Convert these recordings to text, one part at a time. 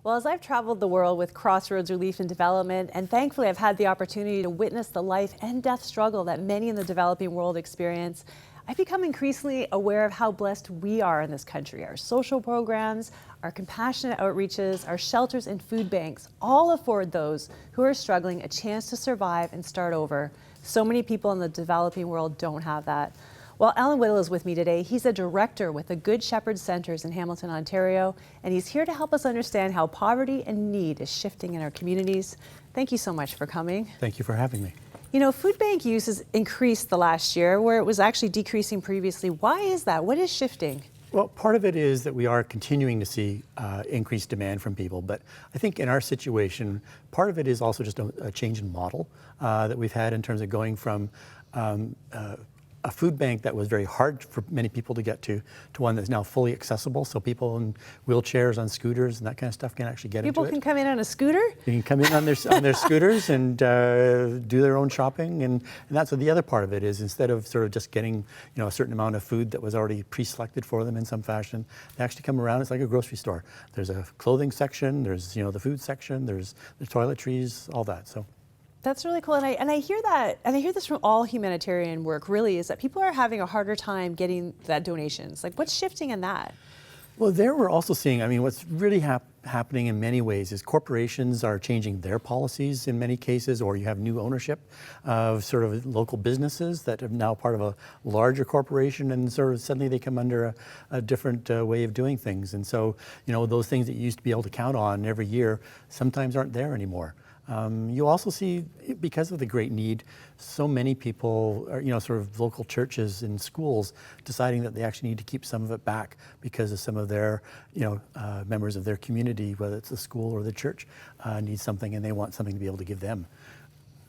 Well, as I've traveled the world with Crossroads Relief and Development, and thankfully I've had the opportunity to witness the life and death struggle that many in the developing world experience, I've become increasingly aware of how blessed we are in this country. Our social programs, our compassionate outreaches, our shelters and food banks all afford those who are struggling a chance to survive and start over. So many people in the developing world don't have that. Well, Alan Whittle is with me today. He's a director with the Good Shepherd Centres in Hamilton, Ontario, and he's here to help us understand how poverty and need is shifting in our communities. Thank you so much for coming. Thank you for having me. You know, food bank use has increased the last year, where it was actually decreasing previously. Why is that? What is shifting? Well, part of it is that we are continuing to see increased demand from people, but I think in our situation, part of it is also just a change in model that we've had in terms of going from a food bank that was very hard for many people to get to one that's now fully accessible. So people in wheelchairs, on scooters, and that kind of stuff can actually get into it. People can come in on a scooter? They can come in on their scooters and do their own shopping. And that's what the other part of it is. Instead of sort of just getting a certain amount of food that was already pre-selected for them in some fashion, they actually come around. It's like a grocery store. There's a clothing section, there's the food section, there's the toiletries, all that. So. That's really cool, and I hear that, and I hear this from all humanitarian work, really, is that people are having a harder time getting that donations. Like, what's shifting in that? Well, there we're also seeing, what's really happening in many ways is corporations are changing their policies in many cases, or you have new ownership of sort of local businesses that are now part of a larger corporation, and sort of suddenly they come under a different way of doing things. And so, those things that you used to be able to count on every year sometimes aren't there anymore. You also see, because of the great need, so many people are, sort of local churches and schools deciding that they actually need to keep some of it back because of some of their, members of their community, whether it's the school or the church, need something and they want something to be able to give them.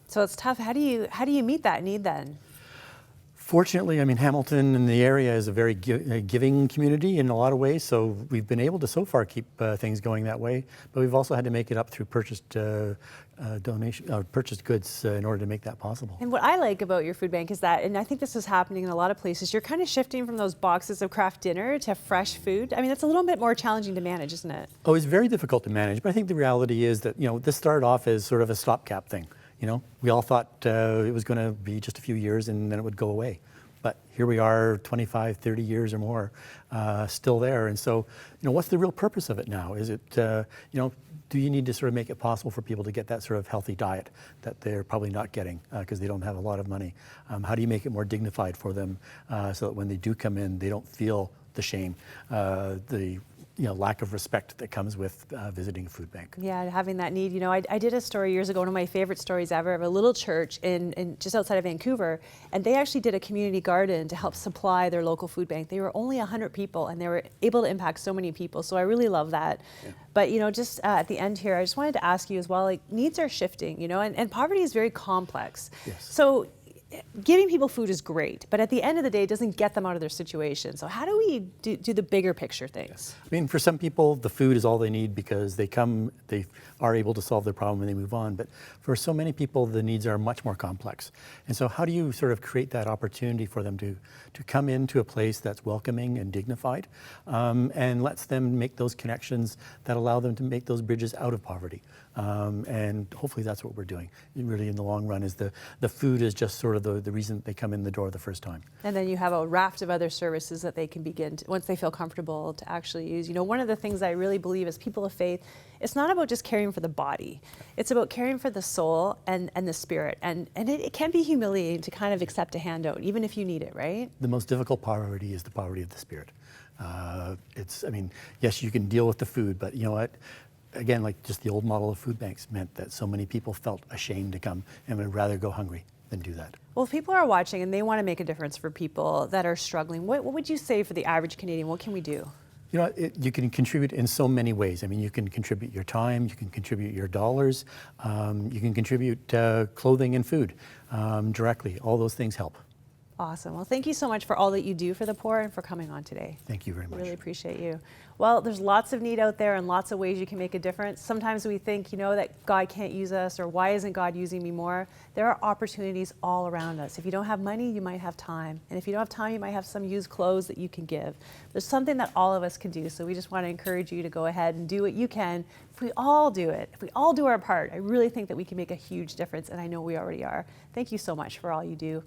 So it's tough. How do you meet that need then? Fortunately, Hamilton and the area is a very giving community in a lot of ways, so we've been able to so far keep things going that way, but we've also had to make it up through purchased goods in order to make that possible. And what I like about your food bank is that, and I think this is happening in a lot of places, you're kind of shifting from those boxes of craft dinner to fresh food. That's a little bit more challenging to manage, isn't it? Oh, it's very difficult to manage, but I think the reality is that, this started off as sort of a stopgap thing. We all thought it was going to be just a few years and then it would go away. But here we are 25, 30 years or more still there. And so, what's the real purpose of it now? Is it, do you need to sort of make it possible for people to get that sort of healthy diet that they're probably not getting because they don't have a lot of money? How do you make it more dignified for them so that when they do come in, they don't feel the shame, the lack of respect that comes with visiting a food bank. Yeah, having that need. I did a story years ago, one of my favorite stories ever, of a little church in just outside of Vancouver, and they actually did a community garden to help supply their local food bank. They were only 100 people, and they were able to impact so many people, so I really love that. Yeah. But, just at the end here, I just wanted to ask you as well, needs are shifting, and poverty is very complex. Yes. So giving people food is great, but at the end of the day, it doesn't get them out of their situation. So how do we do the bigger picture things? For some people, the food is all they need because they are able to solve their problem and they move on. But for so many people, the needs are much more complex. And so how do you sort of create that opportunity for them to come into a place that's welcoming and dignified and lets them make those connections that allow them to make those bridges out of poverty? And hopefully that's what we're doing. Really, in the long run, is the food is just sort of the reason that they come in the door the first time. And then you have a raft of other services that they can begin to, once they feel comfortable, to actually use. One of the things I really believe as people of faith, it's not about just caring for the body. It's about caring for the soul and the spirit. And it can be humiliating to kind of accept a handout, even if you need it, right? The most difficult poverty is the poverty of the spirit. Yes, you can deal with the food, but you know what? Again, like just the old model of food banks meant that so many people felt ashamed to come and would rather go hungry than do that. Well, if people are watching and they want to make a difference for people that are struggling, what would you say for the average Canadian? What can we do? You can contribute in so many ways. You can contribute your time, you can contribute your dollars, you can contribute clothing and food directly. All those things help. Awesome. Well, thank you so much for all that you do for the poor and for coming on today. Thank you very much. Really appreciate you. Well, there's lots of need out there and lots of ways you can make a difference. Sometimes we think, that God can't use us, or why isn't God using me more? There are opportunities all around us. If you don't have money, you might have time. And if you don't have time, you might have some used clothes that you can give. There's something that all of us can do. So we just want to encourage you to go ahead and do what you can. If we all do it, if we all do our part, I really think that we can make a huge difference. And I know we already are. Thank you so much for all you do.